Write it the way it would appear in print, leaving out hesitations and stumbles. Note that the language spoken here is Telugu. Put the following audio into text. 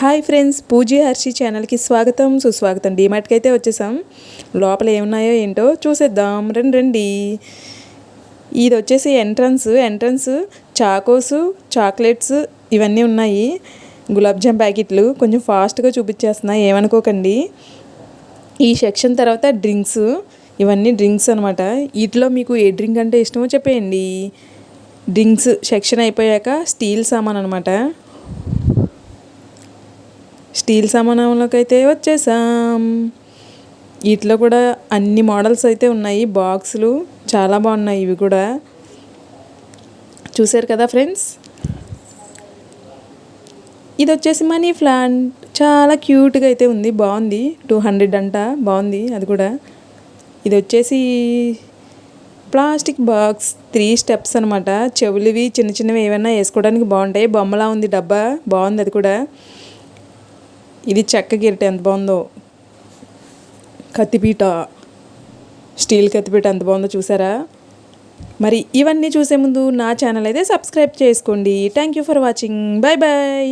హాయ్ ఫ్రెండ్స్, పూజీ హర్షి ఛానల్కి స్వాగతం సుస్వాగతం. డీమార్ట్కి అయితే వచ్చేసాం. లోపల ఏమున్నాయో ఏంటో చూసేద్దాం రండి రండి. ఇది వచ్చేసి ఎంట్రన్స్ చాకోసు, చాక్లెట్స్ ఇవన్నీ ఉన్నాయి. గులాబ్ జామ్ ప్యాకెట్లు కొంచెం ఫాస్ట్గా చూపించేస్తున్నాయి, ఏమనుకోకండి. ఈ సెక్షన్ తర్వాత డ్రింక్స్, ఇవన్నీ డ్రింక్స్ అనమాట. వీటిలో మీకు ఏ డ్రింక్ అంటే ఇష్టమో చెప్పేయండి. డ్రింక్స్ సెక్షన్ అయిపోయాక స్టీల్ సామాన్ అనమాట. స్టీల్ సామానంలోకి అయితే వచ్చేసాం. వీటిలో కూడా అన్ని మోడల్స్ అయితే ఉన్నాయి. బాక్సులు చాలా బాగున్నాయి. ఇవి కూడా చూసారు కదా ఫ్రెండ్స్. ఇది వచ్చేసి మనీ ప్లాంట్, చాలా క్యూట్గా అయితే ఉంది, బాగుంది. 200 అంట, బాగుంది అది కూడా. ఇది వచ్చేసి ప్లాస్టిక్ బాక్స్ 3 స్టెప్స్ అనమాట. చెవులువి చిన్న చిన్నవి ఏమైనా వేసుకోవడానికి బాగుంటాయి. బొమ్మలా ఉంది డబ్బా, బాగుంది అది కూడా. ఇది చెక్క గిరిట ఎంత బాగుందో. కత్తిపీట, స్టీల్ కత్తిపీట ఎంత బాగుందో చూసారా. మరి ఇవన్నీ చూసే ముందు నా ఛానల్ అయితే సబ్స్క్రైబ్ చేసుకోండి. Thank you for watching. Bye bye.